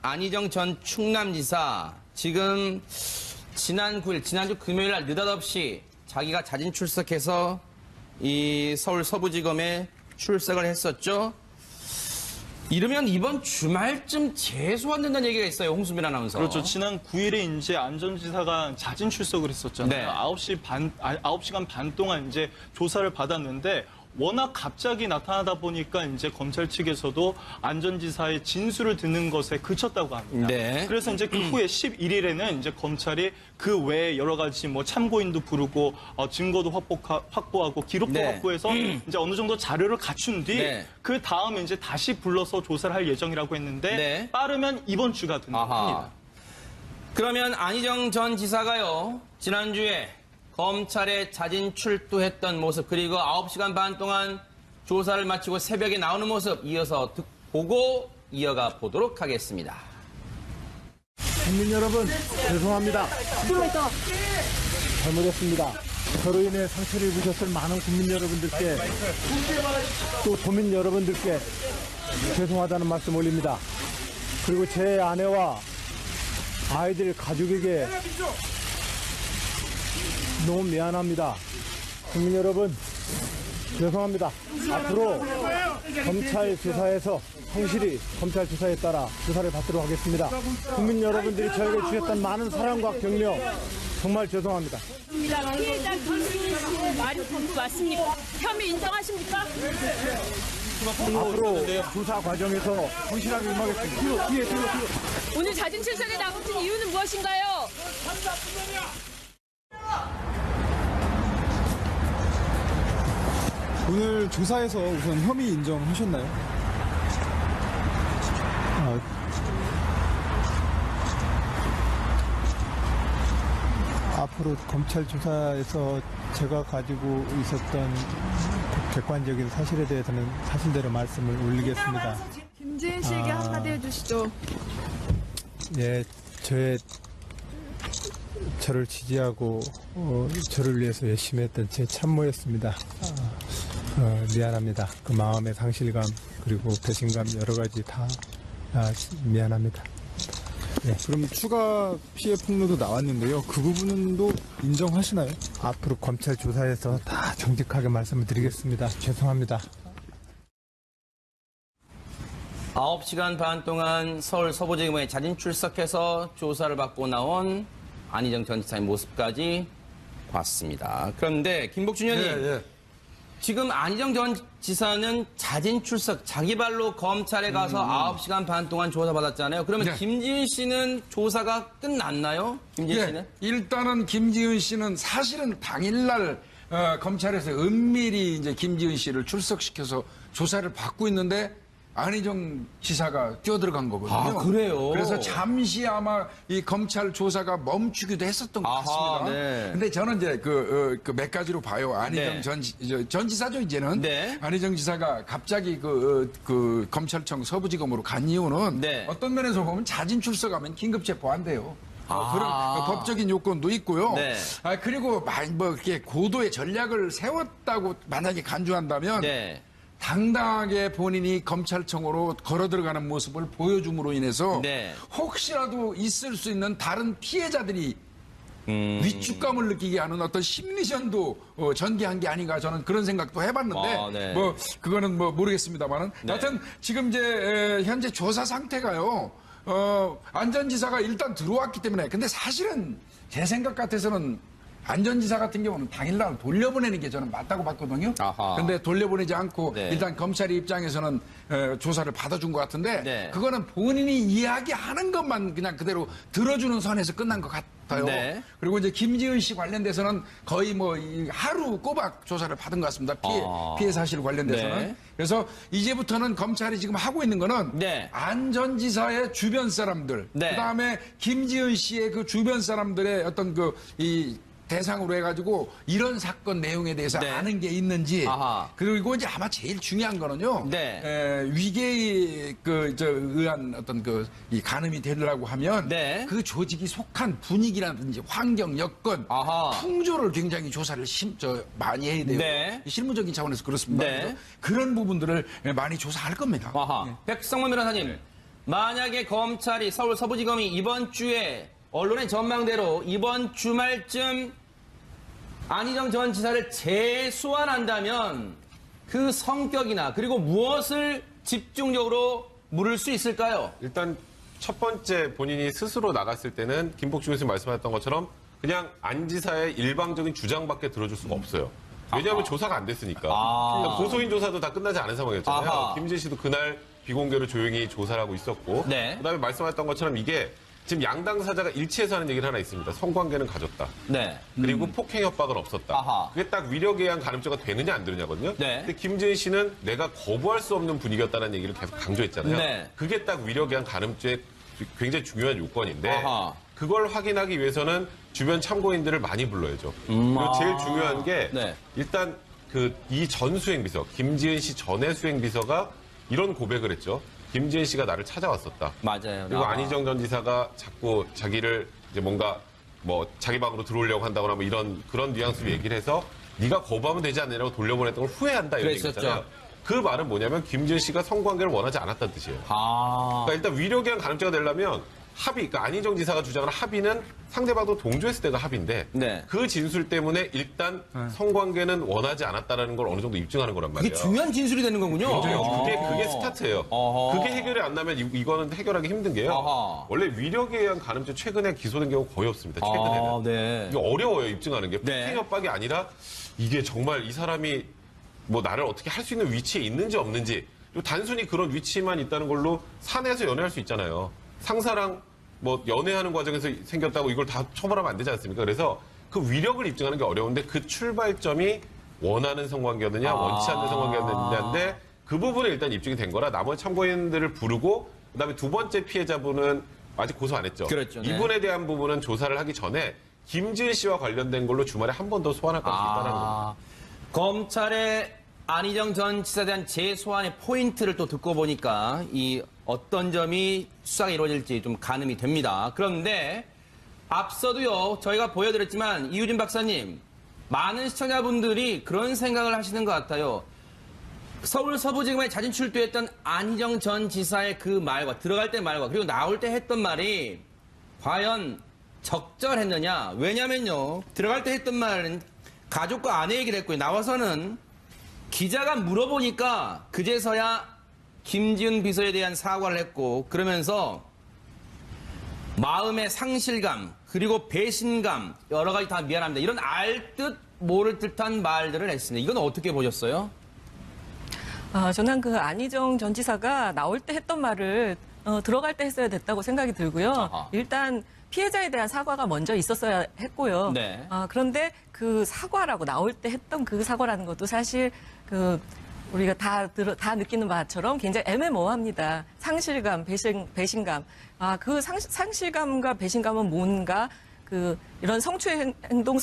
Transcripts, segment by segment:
안희정 전 충남지사 지금 지난주 금요일 날 느닷없이 자기가 자진 출석해서 이 서울 서부지검에 출석을 했었죠. 이러면 이번 주말쯤 재소환된다는 얘기가 있어요. 홍수민 아나운서. 그렇죠. 지난 9일에 이제 안 전 지사가 자진 출석을 했었잖아요. 네. 9시간 반 동안 이제 조사를 받았는데 워낙 갑자기 나타나다 보니까 이제 검찰 측에서도 안 전 지사의 진술을 듣는 것에 그쳤다고 합니다. 네. 그래서 이제 그 후에 11일에는 이제 검찰이 그 외에 여러 가지 뭐 참고인도 부르고 증거도 확보하고 기록도 네. 확보해서 이제 어느 정도 자료를 갖춘 뒤 네. 그 다음에 이제 다시 불러서 조사를 할 예정이라고 했는데 네. 빠르면 이번 주가 된다고 합니다. 그러면 안희정 전 지사가요, 지난주에 검찰에 자진 출두했던 모습, 그리고 9시간 반 동안 조사를 마치고 새벽에 나오는 모습 이어서 보고 이어가 보도록 하겠습니다. 국민 여러분, 죄송합니다. 잘못했습니다. 저로 인해 상처를 입으셨을 많은 국민 여러분들께, 또 도민 여러분들께 죄송하다는 말씀 올립니다. 그리고 제 아내와 아이들 가족에게 너무 미안합니다. 국민 여러분, 죄송합니다. 앞으로 검찰 조사에서 성실히 검찰 조사에 따라 조사를 받도록 하겠습니다. 국민 여러분들이 저에게 주셨던 많은 사랑과 격려 정말 죄송합니다. 피해자 김지은 씨의 말이 전부 맞습니까? 혐의 인정하십니까? 앞으로 조사 과정에서 성실하게 임하겠습니다. 오늘 자진 출석에 나오신 이유는 무엇인가요? 오늘 조사에서 우선 혐의 인정하셨나요? 앞으로 검찰 조사에서 제가 가지고 있었던 객관적인 사실에 대해서는 사실대로 말씀을 올리겠습니다. 김지은 씨에게 한마디 해주시죠. 예, 저를 지지하고 저를 위해서 열심히 했던 제 참모였습니다. 미안합니다. 그 마음의 상실감 그리고 배신감 여러 가지 다 미안합니다. 네. 그럼 추가 피해 폭로도 나왔는데요. 그 부분도 인정하시나요? 앞으로 검찰 조사에서 다 정직하게 말씀을 드리겠습니다. 죄송합니다. 9시간 반 동안 서울 서부지검에 자진 출석해서 조사를 받고 나온 안희정 전 지사의 모습까지 봤습니다. 그런데 김복준 의원님, 지금 안희정 전 지사는 자진 출석, 자기 발로 검찰에 가서 9시간 반 동안 조사받았잖아요. 그러면 김지은 씨는 조사가 끝났나요? 김지은 씨는? 일단은 김지은 씨는 사실은 당일날 검찰에서 은밀히 이제 김지은 씨를 출석시켜서 조사를 받고 있는데 안희정 지사가 뛰어들어간 거거든요. 아, 그래요? 그래서 잠시 아마 이 검찰 조사가 멈추기도 했었던 것 같습니다. 네. 근데 저는 이제 그 몇 가지로 봐요. 안희정 전 지사죠, 이제는. 네. 안희정 지사가 갑자기 그 검찰청 서부지검으로 간 이유는 네. 어떤 면에서 보면 자진 출석하면 긴급 체포한대요. 그런 법적인 요건도 있고요. 네. 그리고 뭐 이렇게 고도의 전략을 세웠다고 만약에 간주한다면 네. 당당하게 본인이 검찰청으로 걸어 들어가는 모습을 보여줌으로 인해서 네. 혹시라도 있을 수 있는 다른 피해자들이 위축감을 느끼게 하는 어떤 심리전도 전개한 게 아닌가 저는 그런 생각도 해봤는데 네. 뭐 그거는 뭐 모르겠습니다만은 네. 하여튼 지금 이제 현재 조사 상태가요. 안 전 지사가 일단 들어왔기 때문에 근데 사실은 제 생각 같아서는 안 전 지사 같은 경우는 당일날 돌려보내는 게 저는 맞다고 봤거든요. 근데 돌려보내지 않고 네. 일단 검찰의 입장에서는 조사를 받아준 것 같은데 네. 그거는 본인이 이야기하는 것만 그냥 그대로 들어주는 선에서 끝난 것 같아요. 네. 그리고 이제 김지은 씨 관련돼서는 거의 뭐 하루 꼬박 조사를 받은 것 같습니다. 피해 사실 관련돼서는. 네. 그래서 이제부터는 검찰이 지금 하고 있는 거는 네. 안 전 지사의 주변 사람들, 네. 그다음에 김지은 씨의 그 주변 사람들의 어떤 이 대상으로 해가지고 이런 사건 내용에 대해서 네. 아는 게 있는지 아하. 그리고 이제 아마 제일 중요한 거는요. 네. 위계에 의한 어떤 이 가늠이 되려고 하면 네. 그 조직이 속한 분위기라든지 환경 여건 아하. 풍조를 굉장히 조사를 많이 해야 돼요. 네. 실무적인 차원에서 그렇습니다. 네. 그래서 그런 부분들을 많이 조사할 겁니다. 백성만 변호사님, 만약에 검찰이 서울 서부지검이 이번 주에 언론의 전망대로 이번 주말쯤 안희정 전 지사를 재소환한다면 그 성격이나 그리고 무엇을 집중적으로 물을 수 있을까요? 일단 첫 번째 본인이 스스로 나갔을 때는 김복중 교수님 말씀하셨던 것처럼 그냥 안 지사의 일방적인 주장밖에 들어줄 수가 없어요. 왜냐하면 조사가 안 됐으니까. 그러니까 고소인 조사도 다 끝나지 않은 상황이었잖아요. 아하. 김진 씨도 그날 비공개로 조용히 조사를 하고 있었고 네. 그다음에 말씀하셨던 것처럼 이게 지금 양당 사자가 일치해서 하는 얘기를 하나 있습니다. 성관계는 가졌다. 네. 그리고 폭행 협박은 없었다. 아하. 그게 딱 위력에 의한 간음죄가 되느냐 안 되느냐거든요. 네. 근데 김지은 씨는 내가 거부할 수 없는 분위기였다는 얘기를 계속 강조했잖아요. 네. 그게 딱 위력에 의한 간음죄 굉장히 중요한 요건인데 아하. 그걸 확인하기 위해서는 주변 참고인들을 많이 불러야죠. 그리고 제일 중요한 게 네. 일단 이 전 수행비서 김지은 씨 전의 수행비서가 이런 고백을 했죠. 김지은 씨가 나를 찾아왔었다. 맞아요. 그리고 안희정 전 지사가 자꾸 자기를 이제 뭔가 뭐 자기 방으로 들어오려고 한다거나 뭐 이런 그런 뉘앙스로 얘기를 해서 네가 거부하면 되지 않느냐고 돌려보냈던 걸 후회한다 이런 그랬었죠. 얘기잖아요. 그 말은 뭐냐면 김지은 씨가 성관계를 원하지 않았다는 뜻이에요. 아. 그러니까 일단 위력에 의한 간음죄가 되려면 합의, 그러니까 안희정 지사가 주장하는 합의는 상대방도 동조했을 때가 합의인데 네. 그 진술 때문에 일단 성관계는 원하지 않았다는 걸 어느 정도 입증하는 거란 말이에요. 그게 중요한 진술이 되는 거군요. 그게 스타트예요. 어허. 그게 해결이 안 나면 이거는 해결하기 힘든 게요. 어허. 원래 위력에 의한 간음죄 최근에 기소된 경우 거의 없습니다. 최근에는. 아, 네. 이게 어려워요, 입증하는 게. 네. 폭행 협박이 아니라 이게 정말 이 사람이 뭐 나를 어떻게 할 수 있는 위치에 있는지 없는지 그리고 단순히 그런 위치만 있다는 걸로 사내에서 연애할 수 있잖아요. 상사랑 뭐 연애하는 과정에서 생겼다고 이걸 다 처벌하면 안 되지 않습니까? 그래서 그 위력을 입증하는 게 어려운데 그 출발점이 원하는 성관계였느냐 원치 않는 성관계였느냐인데 그 부분에 일단 입증이 된 거라 나머지 참고인들을 부르고 그다음에 두 번째 피해자분은 아직 고소 안 했죠. 그렇죠. 네. 이분에 대한 부분은 조사를 하기 전에 김지은 씨와 관련된 걸로 주말에 한 번 더 소환할 가능성이 있다는 겁니다. 검찰의 안희정 전 지사에 대한 재소환의 포인트를 또 듣고 보니까 이 어떤 점이 수사가 이루어질지 좀 가늠이 됩니다. 그런데 앞서도요, 저희가 보여드렸지만 이유진 박사님, 많은 시청자분들이 그런 생각을 하시는 것 같아요. 서울 서부지검에 자진 출두했던 안희정 전 지사의 그 말과 들어갈 때 말과 그리고 나올 때 했던 말이 과연 적절했느냐. 왜냐면요, 들어갈 때 했던 말은 가족과 아내 얘기를 했고요. 나와서는 기자가 물어보니까 그제서야 김지은 비서에 대한 사과를 했고 그러면서 마음의 상실감 그리고 배신감 여러 가지 다 미안합니다. 이런 알듯 모를 듯한 말들을 했습니다. 이건 어떻게 보셨어요? 저는 그 안희정 전 지사가 나올 때 했던 말을 들어갈 때 했어야 됐다고 생각이 들고요. 아하. 일단 피해자에 대한 사과가 먼저 있었어야 했고요. 네. 그런데 그 사과라고 나올 때 했던 그 사과라는 것도 사실 우리가 다 느끼는 바처럼 굉장히 애매모호합니다. 상실감, 배신감. 그 상실감과 배신감은 뭔가 이런 성추행 행동,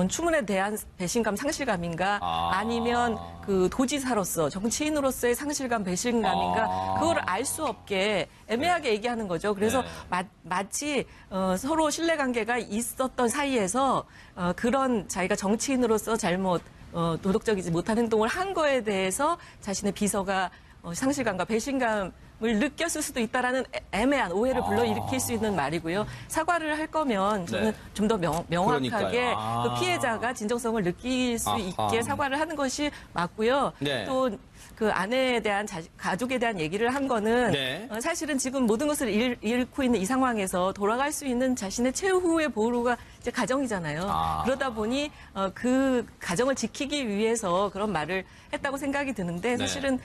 추문에 대한 배신감, 상실감인가 아니면 그 도지사로서 정치인으로서의 상실감, 배신감인가 그거를 알 수 없게 애매하게 얘기하는 거죠. 그래서 마치 서로 신뢰관계가 있었던 사이에서 그런 자기가 정치인으로서 잘못 도덕적이지 못한 행동을 한 거에 대해서 자신의 비서가 상실감과 배신감을 느꼈을 수도 있다라는 애매한 오해를 불러일으킬 수 있는 말이고요. 사과를 할 거면 저는 좀 더 명확하게 그러니까요. 그 피해자가 진정성을 느낄 수 있게 사과를 하는 것이 맞고요. 네. 또 그 아내에 대한 가족에 대한 얘기를 한 거는 네. 사실은 지금 모든 것을 잃고 있는 이 상황에서 돌아갈 수 있는 자신의 최후의 보루가 이제 가정이잖아요. 그러다 보니 그 가정을 지키기 위해서 그런 말을 했다고 생각이 드는데 사실은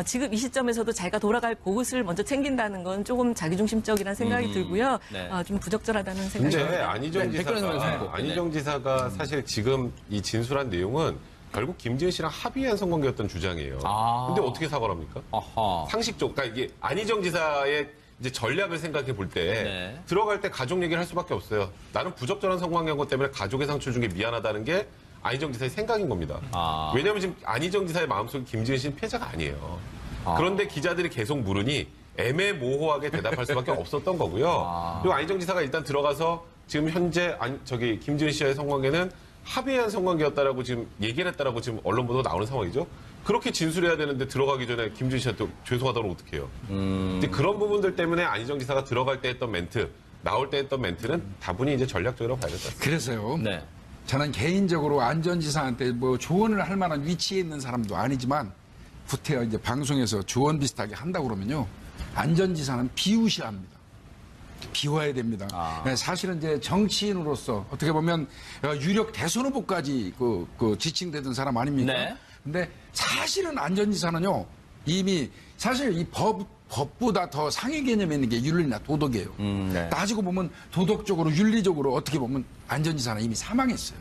지금 이 시점에서도 자기가 돌아갈 곳을 먼저 챙긴다는 건 조금 자기중심적이라는 생각이 들고요. 네. 좀 부적절하다는 생각이 근데 듭니다. 안희정 지사가 사실 지금 이 진술한 내용은 결국 김지은 씨랑 합의한 성관계였던 주장이에요. 근데 어떻게 사과를 합니까? 아하. 상식적, 그러니까 이게 안희정 지사의 이제 전략을 생각해 볼 때 네. 들어갈 때 가족 얘기를 할 수밖에 없어요. 나는 부적절한 성관계인 것 때문에 가족의 상처를 준 게 미안하다는 게 안희정 지사의 생각인 겁니다. 왜냐하면 지금 안희정 지사의 마음속에 김지은 씨는 피해자가 아니에요. 그런데 기자들이 계속 물으니 애매모호하게 대답할 수밖에 없었던 거고요. 그리고 안희정 지사가 일단 들어가서 지금 현재 김지은 씨와의 성관계는 합의한 성관계였다라고 지금 얘기를 했다라고 지금 언론 보도가 나오는 상황이죠. 그렇게 진술해야 되는데 들어가기 전에 김준 씨한테 죄송하다고 어떡해요. 근데 그런 부분들 때문에 안희정 지사가 들어갈 때 했던 멘트, 나올 때 했던 멘트는 다분히 이제 전략적으로 봐야 될 것 같습니다. 그래서요. 네. 저는 개인적으로 안전지사한테 뭐 조언을 할 만한 위치에 있는 사람도 아니지만 구태여 이제 방송에서 조언 비슷하게 한다고 그러면요. 안전지사는 비우셔야 합니다. 비워야 됩니다. 사실은 이제 정치인으로서 어떻게 보면 유력 대선 후보까지 그 지칭되던 사람 아닙니까? 네. 근데 사실은 안전지사는요. 이미 사실 이 법보다 더 상위 개념에 있는 게 윤리나 도덕이에요. 네. 따지고 보면 도덕적으로 윤리적으로 어떻게 보면 안전지사는 이미 사망했어요.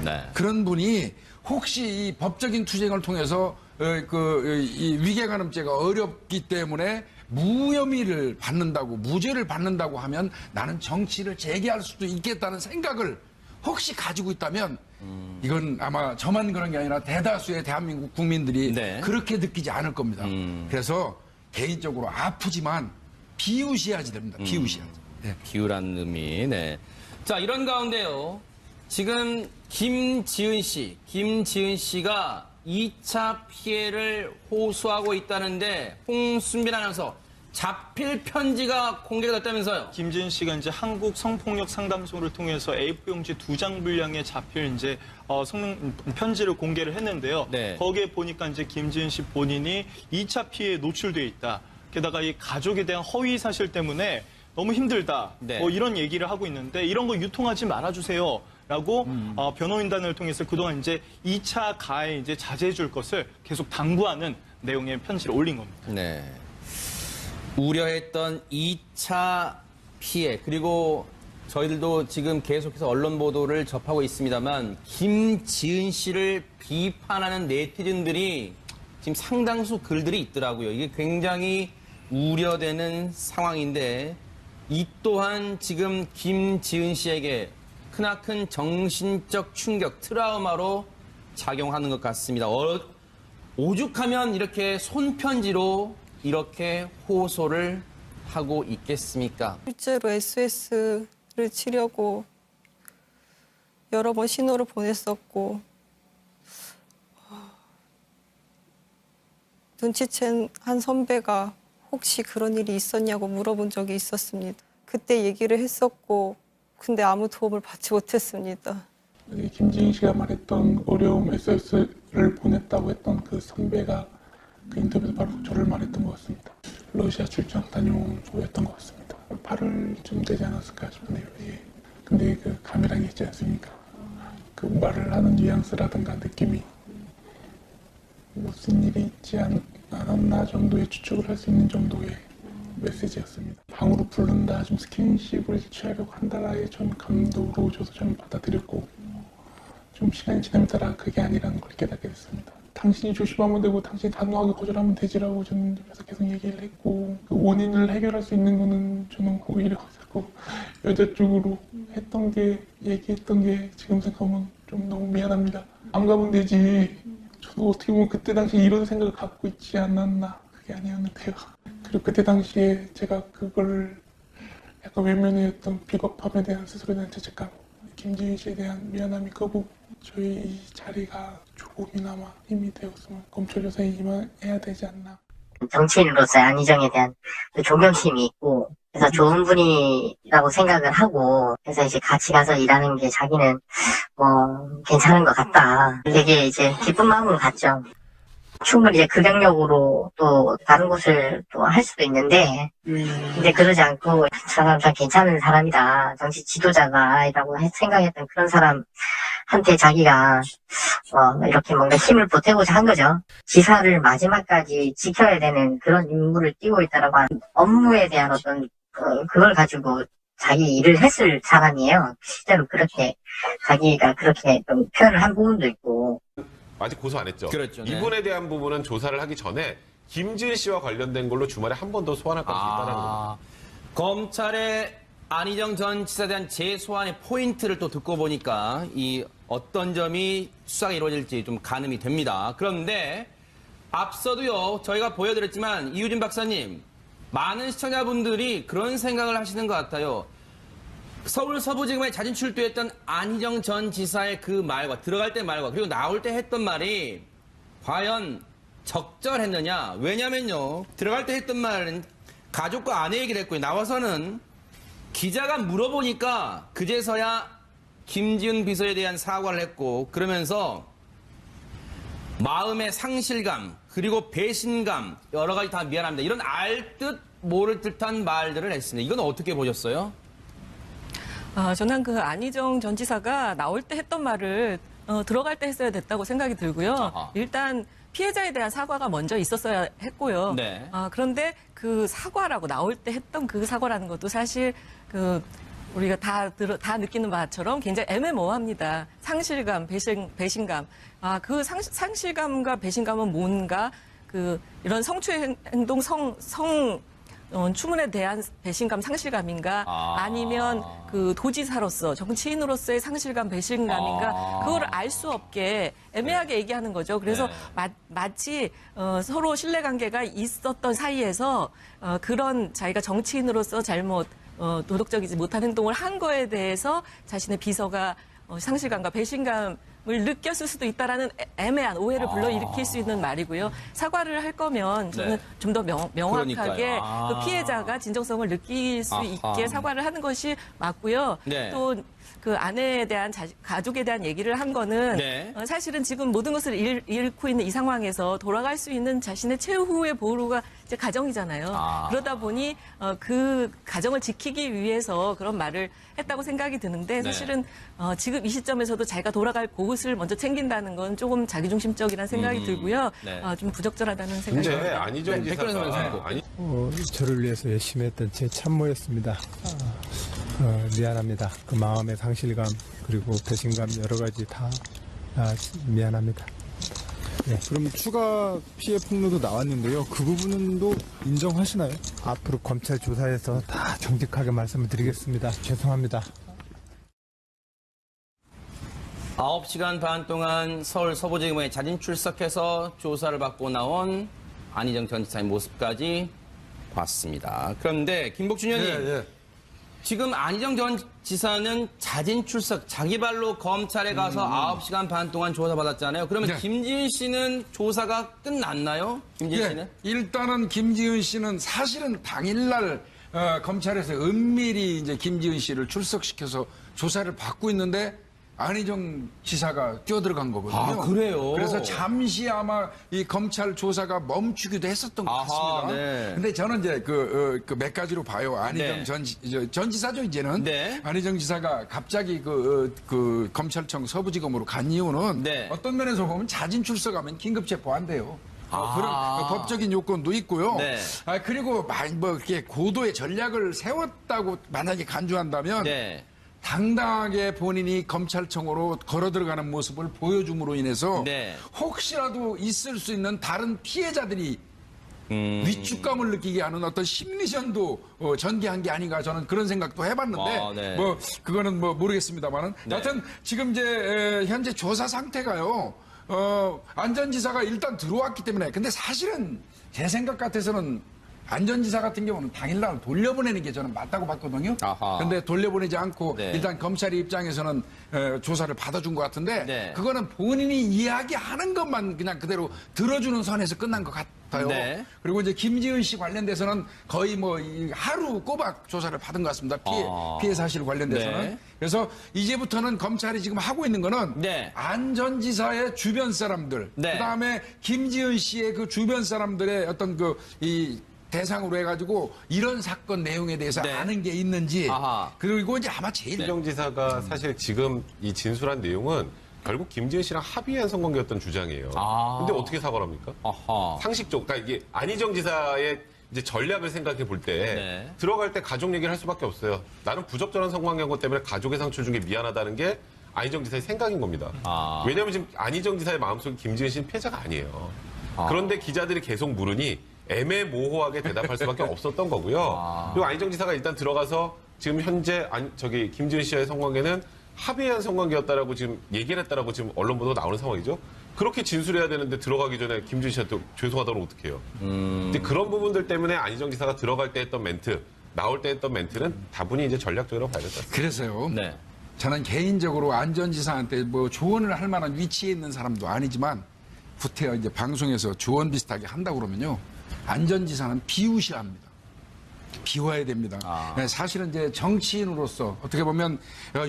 네. 그런 분이 혹시 이 법적인 투쟁을 통해서 이 위계간음죄가 어렵기 때문에 무혐의를 받는다고 무죄를 받는다고 하면 나는 정치를 재개할 수도 있겠다는 생각을 혹시 가지고 있다면 이건 아마 저만 그런 게 아니라 대다수의 대한민국 국민들이 네. 그렇게 느끼지 않을 겁니다. 그래서 개인적으로 아프지만 비우셔야지 됩니다. 비우셔야지. 네. 비우라는 의미. 네. 자, 이런 가운데요. 지금 김지은 씨가 2차 피해를 호소하고 있다는데 홍순빈 아나운서 자필 편지가 공개가 됐다면서요? 김지은 씨가 이제 한국 성폭력 상담소를 통해서 A4 용지 2장 분량의 자필 이제 편지를 공개를 했는데요. 네. 거기에 보니까 이제 김지은 씨 본인이 2차 피해에 노출돼 있다. 게다가 이 가족에 대한 허위 사실 때문에 너무 힘들다. 네. 뭐 이런 얘기를 하고 있는데 이런 거 유통하지 말아주세요. 라고 변호인단을 통해서 그동안 이제 2차 가해 이제 자제해 줄 것을 계속 당부하는 내용의 편지를 올린 겁니다. 네. 우려했던 2차 피해, 그리고 저희들도 지금 계속해서 언론 보도를 접하고 있습니다만 김지은 씨를 비판하는 네티즌들이 지금 상당수 글들이 있더라고요. 이게 굉장히 우려되는 상황인데 이 또한 지금 김지은 씨에게 크나큰 정신적 충격, 트라우마로 작용하는 것 같습니다. 오죽하면 이렇게 손편지로 이렇게 호소를 하고 있겠습니까? 실제로 SOS를 치려고 여러 번 신호를 보냈었고 눈치챈 한 선배가 혹시 그런 일이 있었냐고 물어본 적이 있었습니다. 그때 얘기를 했었고 근데 아무 도움을 받지 못했습니다. 김지은 씨가 말했던 어려움 SOS를 보냈다고 했던 그 선배가 그 인터뷰에서 바로 저를 말했던 것 같습니다. 러시아 출장 다녀온 후였던 것 같습니다. 8월쯤 되지 않았을까 싶네요. 예. 근데 그 카메라가 있지 않습니까? 그 말을 하는 뉘앙스라든가 느낌이 무슨 일이 있지 않았나 정도의 추측을 할 수 있는 정도의 메시지였습니다. 방으로 부른다, 좀 스킨십을 취하려고 한다라의 좀 감도로 저도 좀 받아들였고 좀 시간이 지남에 따라 그게 아니라는 걸 깨닫게 됐습니다. 당신이 조심하면 되고 당신이 단호하게 거절하면 되지라고 저는 옆에서 계속 얘기를 했고 그 원인을 해결할 수 있는 거는 저는 오히려 자꾸 여자 쪽으로 했던 게 얘기했던 게 지금 생각하면 좀 너무 미안합니다. 안 가면 되지. 저도 어떻게 보면 그때 당시 이런 생각을 갖고 있지 않았나 그게 아니었는데요. 그리고 그때 당시에 제가 그걸 약간 외면했던 비겁함에 대한 스스로에 대한 죄책감, 김지은 씨에 대한 미안함이 크고 저희 이 자리가 조금이나마 힘이 되었으면 검찰 조사에 임해야 되지 않나. 정치인으로서 안희정에 대한 그 존경심이 있고 그래서 좋은 분이라고 생각을 하고 그래서 이제 같이 가서 일하는 게 자기는 뭐 괜찮은 것 같다. 되게 이제 기쁜 마음으로 갔죠. 충분히 이제 그 경력으로 또 다른 곳을 또 할 수도 있는데 근데 그러지 않고 저 사람 참 괜찮은 사람이다. 정치 지도자다라고 생각했던 그런 사람한테 자기가 이렇게 뭔가 힘을 보태고자 한 거죠. 지사를 마지막까지 지켜야 되는 그런 임무를 띄고 있다라고 하는 업무에 대한 어떤 그걸 가지고 자기 일을 했을 사람이에요. 실제로 그렇게 자기가 그렇게 좀 표현을 한 부분도 있고. 아직 고소 안 했죠. 그렇죠. 네. 이분에 대한 부분은 조사를 하기 전에 김지은 씨와 관련된 걸로 주말에 한 번 더 소환할 가능성이 있다는 겁니다. 검찰의 안희정 전 지사에 대한 재소환의 포인트를 또 듣고 보니까 이 어떤 점이 수사가 이루어질지 좀 가늠이 됩니다. 그런데 앞서도요, 저희가 보여드렸지만 이유진 박사님, 많은 시청자분들이 그런 생각을 하시는 것 같아요. 서울 서부지검에 자진 출두했던 안희정 전 지사의 그 말과 들어갈 때 말과 그리고 나올 때 했던 말이 과연 적절했느냐? 왜냐면요. 들어갈 때 했던 말은 가족과 아내 얘기를 했고요. 나와서는 기자가 물어보니까 그제서야 김지은 비서에 대한 사과를 했고 그러면서 마음의 상실감 그리고 배신감 여러 가지 다 미안합니다. 이런 알듯 모를 듯한 말들을 했습니다. 이건 어떻게 보셨어요? 저는 그 안희정 전 지사가 나올 때 했던 말을 들어갈 때 했어야 됐다고 생각이 들고요. 아하. 일단 피해자에 대한 사과가 먼저 있었어야 했고요. 네. 그런데 그 사과라고 나올 때 했던 그 사과라는 것도 사실 그 우리가 다 느끼는 바처럼 굉장히 애매모호합니다. 상실감, 배신감. 그 상실감과 배신감은 뭔가 그 이런 성추행 행동 추문에 대한 배신감, 상실감인가 아니면 그 도지사로서 정치인으로서의 상실감, 배신감인가 그거를 알 수 없게 애매하게 얘기하는 거죠. 그래서 마치 서로 신뢰관계가 있었던 사이에서 그런 자기가 정치인으로서 잘못 도덕적이지 못한 행동을 한 거에 대해서 자신의 비서가 상실감과 배신감을 느꼈을 수도 있다라는 애매한 오해를 불러일으킬 수 있는 말이고요. 사과를 할 거면 저는 좀 더 명확하게 그 피해자가 진정성을 느낄 수 있게 사과를 하는 것이 맞고요. 네. 또 그 아내에 대한 가족에 대한 얘기를 한 거는 사실은 지금 모든 것을 잃고 있는 이 상황에서 돌아갈 수 있는 자신의 최후의 보루가 이제 가정이잖아요. 그러다 보니 그 가정을 지키기 위해서 그런 말을 했다고 생각이 드는데 사실은 지금 이 시점에서도 자기가 돌아갈 곳을 먼저 챙긴다는 건 조금 자기중심적이라는 생각이 들고요. 좀 부적절하다는 생각이 근데 듭니다. 안희정 지사가 저를 위해서 열심히 했던 제 참모였습니다. 미안합니다. 그 마음의 상실감 그리고 배신감 여러 가지 다 미안합니다. 네, 그럼 추가 피해 폭로도 나왔는데요. 그 부분도 인정하시나요? 앞으로 검찰 조사에서 다 정직하게 말씀을 드리겠습니다. 죄송합니다. 9시간 반 동안 서울 서부지검에 자진 출석해서 조사를 받고 나온 안희정 전 지사의 모습까지 봤습니다. 그런데 김복준 의원님, 지금 안희정 전 지사는 자진 출석, 자기 발로 검찰에 가서 9시간 반 동안 조사받았잖아요. 그러면 김지은 씨는 조사가 끝났나요? 김지은 씨는? 일단은 김지은 씨는 사실은 당일날 검찰에서 은밀히 이제 김지은 씨를 출석시켜서 조사를 받고 있는데 안희정 지사가 뛰어들어간 거거든요. 그래요? 그래서 잠시 아마 이 검찰 조사가 멈추기도 했었던 것 같습니다. 근데 저는 이제 그 몇 가지로 봐요. 안희정 전 지사죠, 이제는. 안희정 지사가 갑자기 그 검찰청 서부지검으로 간 이유는 어떤 면에서 보면 자진 출석하면 긴급 체포한대요. 그런 법적인 요건도 있고요. 그리고 뭐 이렇게 고도의 전략을 세웠다고 만약에 간주한다면 당당하게 본인이 검찰청으로 걸어 들어가는 모습을 보여줌으로 인해서 혹시라도 있을 수 있는 다른 피해자들이 위축감을 느끼게 하는 어떤 심리전도 전개한 게 아닌가 저는 그런 생각도 해봤는데 뭐 그거는 뭐 모르겠습니다만은 여하튼 지금 이제 현재 조사 상태가요. 안 전 지사가 일단 들어왔기 때문에 근데 사실은 제 생각 같아서는 안 전 지사 같은 경우는 당일날 돌려보내는 게 저는 맞다고 봤거든요. 근데 돌려보내지 않고 일단 검찰의 입장에서는 조사를 받아준 것 같은데 그거는 본인이 이야기하는 것만 그냥 그대로 들어주는 선에서 끝난 것 같아요. 그리고 이제 김지은 씨 관련돼서는 거의 뭐 하루 꼬박 조사를 받은 것 같습니다. 피해 사실 관련돼서는. 그래서 이제부터는 검찰이 지금 하고 있는 거는 안 전 지사의 주변 사람들, 그다음에 김지은 씨의 그 주변 사람들의 어떤 이 대상으로 해가지고 이런 사건 내용에 대해서 아는 게 있는지 그리고 이제 아마 제일 안희정 지사가 사실 지금 이 진술한 내용은 결국 김지은 씨랑 합의한 성관계였던 주장이에요. 근데 어떻게 사과를 합니까? 상식적, 그러니까 이게 안희정 지사의 이제 전략을 생각해 볼 때 들어갈 때 가족 얘기를 할 수밖에 없어요. 나는 부적절한 성관계인 것 때문에 가족의 상처를 준 게 미안하다는 게 안희정 지사의 생각인 겁니다. 왜냐하면 지금 안희정 지사의 마음속에 김지은 씨는 피해자가 아니에요. 그런데 기자들이 계속 물으니 애매모호하게 대답할 수밖에 없었던 거고요. 그리고 안희정 지사가 일단 들어가서 지금 현재 김지은 씨와의 성관계는 합의한 성관계였다라고 지금 얘기를 했다라고 지금 언론 보도가 나오는 상황이죠. 그렇게 진술해야 되는데 들어가기 전에 김지은 씨한테 죄송하다고 어떡해요. 근데 그런 부분들 때문에 안희정 지사가 들어갈 때 했던 멘트, 나올 때 했던 멘트는 다분히 이제 전략적으로 봐야 될 것 같습니다. 그래서요. 네. 저는 개인적으로 안전지사한테 뭐 조언을 할 만한 위치에 있는 사람도 아니지만 구태여 이제 방송에서 조언 비슷하게 한다고 그러면요. 안전지사는 비우셔야 합니다. 비워야 됩니다. 사실은 이제 정치인으로서 어떻게 보면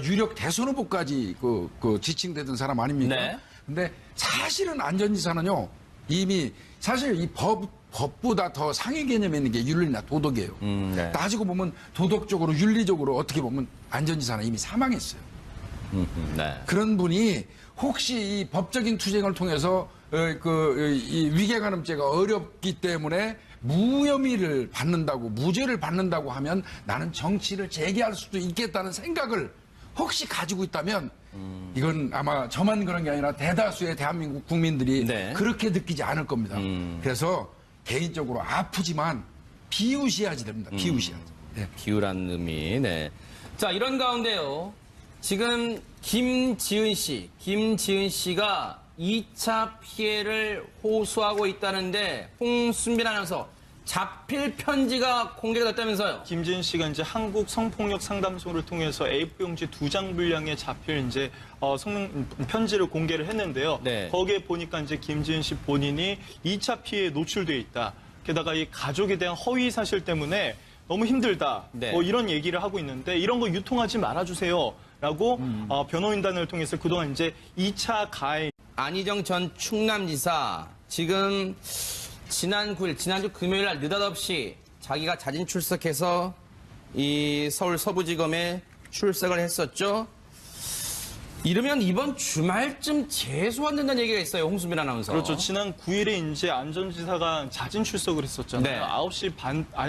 유력 대선 후보까지 그 지칭되던 사람 아닙니까? 네. 근데 사실은 안전지사는요. 이미 사실 이 법보다 더 상위 개념에 있는 게 윤리나 도덕이에요. 네. 따지고 보면 도덕적으로 윤리적으로 어떻게 보면 안전지사는 이미 사망했어요. 네. 그런 분이 혹시 이 법적인 투쟁을 통해서 이 위계간음죄가 어렵기 때문에 무혐의를 받는다고 무죄를 받는다고 하면 나는 정치를 재개할 수도 있겠다는 생각을 혹시 가지고 있다면 이건 아마 저만 그런 게 아니라 대다수의 대한민국 국민들이 네. 그렇게 느끼지 않을 겁니다. 그래서 개인적으로 아프지만 비우셔야지 됩니다. 비우셔야지. 네. 비우라는 의미. 네. 자, 이런 가운데요. 지금 김지은 씨가 2차 피해를 호소하고 있다는데 홍순빈 아나운서 자필 편지가 공개가 됐다면서요? 김지은 씨가 이제 한국 성폭력 상담소를 통해서 A4용지 2장 분량의 자필 이제 편지를 공개를 했는데요. 네. 거기에 보니까 이제 김지은 씨 본인이 2차 피해에 노출돼 있다. 게다가 이 가족에 대한 허위 사실 때문에 너무 힘들다. 네. 뭐 이런 얘기를 하고 있는데 이런 거 유통하지 말아주세요. 라고 변호인단을 통해서 그동안 이제 2차 가해 안희정 전 충남지사 지금 지난 9일 지난주 금요일 날 느닷없이 자기가 자진 출석해서 이 서울 서부지검에 출석을 했었죠. 이러면 이번 주말쯤 재소환된다는 얘기가 있어요. 홍수빈 아나운서. 그렇죠. 지난 9일에 이제 안전지사가 자진 출석을 했었잖아요. 네.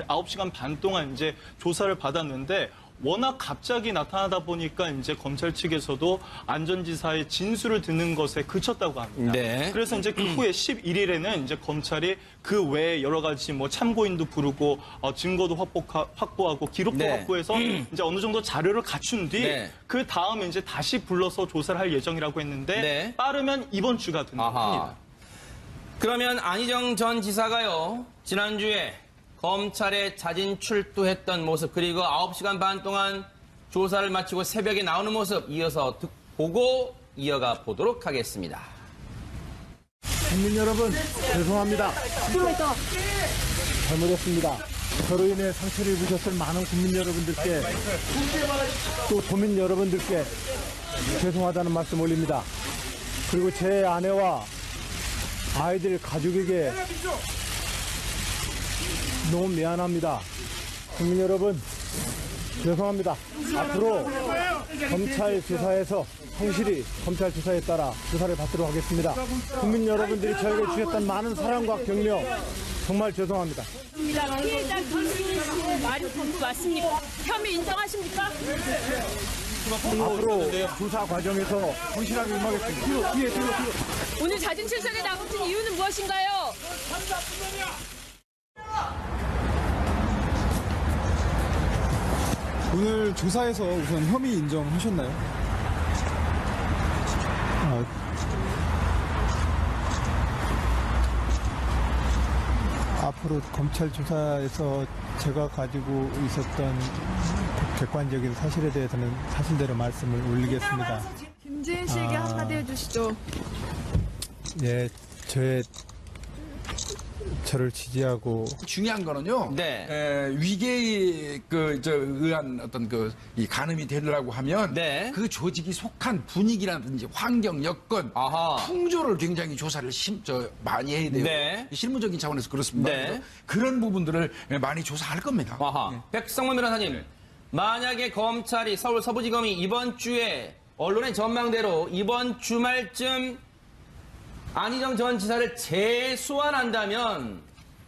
9시간 반 동안 이제 조사를 받았는데 워낙 갑자기 나타나다 보니까 이제 검찰 측에서도 안전지사의 진술을 듣는 것에 그쳤다고 합니다. 네. 그래서 이제 그 후에 11일에는 이제 검찰이 그 외에 여러 가지 뭐 참고인도 부르고 증거도 확보하고 기록도 네. 확보해서 이제 어느 정도 자료를 갖춘 뒤 네. 그 다음에 이제 다시 불러서 조사를 할 예정이라고 했는데 네. 빠르면 이번 주가 된답니다. 그러면 안희정 전 지사가요. 지난주에 검찰에 자진 출두했던 모습 그리고 9시간 반 동안 조사를 마치고 새벽에 나오는 모습 이어서 보고 이어가 보도록 하겠습니다. 국민 여러분 죄송합니다. 잘못했습니다. 저로 인해 상처를 입으셨을 많은 국민 여러분들께 또 도민 여러분들께 죄송하다는 말씀 올립니다. 그리고 제 아내와 아이들 가족에게 너무 미안합니다. 국민 여러분 죄송합니다. 앞으로 검찰 수사에서 성실히 검찰 수사에 따라 수사를 받도록 하겠습니다. 국민 여러분들이 저에게 주셨던 많은 사랑과 격려 정말 죄송합니다. 피해자 김지은 씨 말이 전부 맞습니까? 혐의 인정하십니까? 앞으로 수사 과정에서 성실하게 임하겠습니다. 오늘 자진 출석에 나오신 이유는 무엇인가요? 오늘 조사에서 우선 혐의 인정하셨나요? 앞으로 검찰 조사에서 제가 가지고 있었던 객관적인 사실에 대해서는 사실대로 말씀을 올리겠습니다. 김지은 씨에게 한마디 해주시죠. 예, 저를 지지하고 중요한 거는요. 네. 위계에 의한 어떤 이 간음이 되려고 하면 네. 그 조직이 속한 분위기라든지 환경, 여건, 풍조를 굉장히 조사를 많이 해야 돼요. 네. 실무적인 차원에서 그렇습니다. 네. 그래서 그런 부분들을 많이 조사할 겁니다. 백성문 변호사님, 만약에 검찰이 서울 서부지검이 이번 주에 언론의 전망대로 이번 주말쯤 안희정 전 지사를 재소환한다면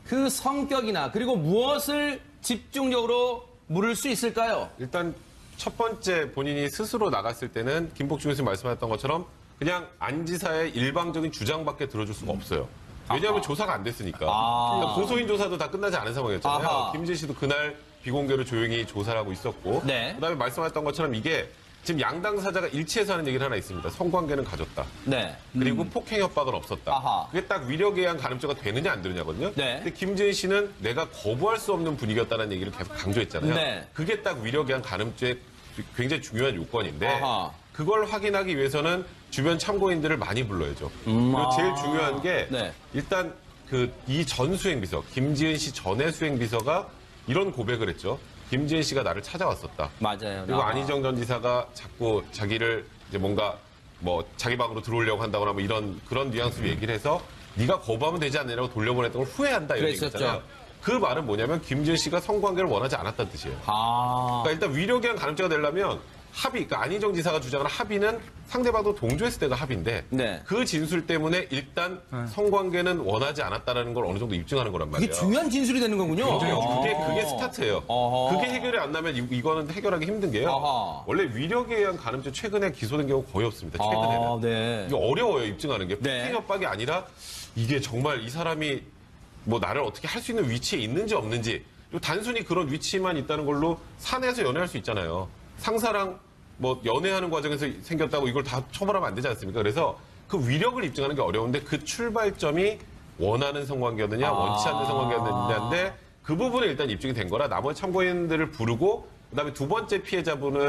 그 성격이나 그리고 무엇을 집중적으로 물을 수 있을까요? 일단 첫 번째 본인이 스스로 나갔을 때는 김복중 교수님 말씀하셨던 것처럼 그냥 안 지사의 일방적인 주장밖에 들어줄 수가 없어요. 왜냐하면 조사가 안 됐으니까. 그러니까 고소인 조사도 다 끝나지 않은 상황이었잖아요. 김지은 씨도 그날 비공개로 조용히 조사를 하고 있었고 네. 그다음에 말씀하셨던 것처럼 이게 지금 양 당사자가 일치해서 하는 얘기는 하나 있습니다. 성관계는 가졌다. 네. 그리고 폭행 협박은 없었다. 아하. 그게 딱 위력에 의한 간음죄가 되느냐 안 되느냐거든요. 네. 근데 김지은 씨는 내가 거부할 수 없는 분위기였다는 얘기를 계속 강조했잖아요. 네. 그게 딱 위력에 의한 간음죄의 굉장히 중요한 요건인데 아하. 그걸 확인하기 위해서는 주변 참고인들을 많이 불러야죠. 그리고 제일 중요한 게 네. 일단 이 전 수행비서, 김지은 씨 전의 수행비서가 이런 고백을 했죠. 김지은 씨가 나를 찾아왔었다. 맞아요. 그리고 안희정 전 지사가 자꾸 자기를 이제 뭔가 뭐 자기 방으로 들어오려고 한다거나 뭐 그런 뉘앙스로 얘기를 해서 네가 거부하면 되지 않느냐고 돌려보냈던 걸 후회한다 이런 그랬었죠. 얘기잖아요. 그 말은 뭐냐면 김지은 씨가 성관계를 원하지 않았다는 뜻이에요. 아. 그러니까 일단 위력에 의한 간음죄가 되려면 합의, 그러니까 안희정 지사가 주장하는 합의는 상대방도 동조했을 때가 합의인데 네. 그 진술 때문에 일단 성관계는 원하지 않았다는 걸 어느 정도 입증하는 거란 말이에요. 그게 중요한 진술이 되는 거군요. 그게 스타트예요. 어허. 그게 해결이 안 나면 이거는 해결하기 힘든 게요. 어허. 원래 위력에 의한 간음죄 최근에 기소된 경우 거의 없습니다. 최근에는. 아, 네. 이게 어려워요, 입증하는 게. 네. 폭행 협박이 아니라 이게 정말 이 사람이 뭐 나를 어떻게 할 수 있는 위치에 있는지 없는지 그리고 단순히 그런 위치만 있다는 걸로 사내에서 연애할 수 있잖아요. 상사랑 뭐 연애하는 과정에서 생겼다고 이걸 다 처벌하면 안 되지 않습니까? 그래서 그 위력을 입증하는 게 어려운데 그 출발점이 원하는 성관계였느냐 원치 않는 성관계였느냐인데 그 부분에 일단 입증이 된 거라 나머지 참고인들을 부르고 그다음에 두 번째 피해자분은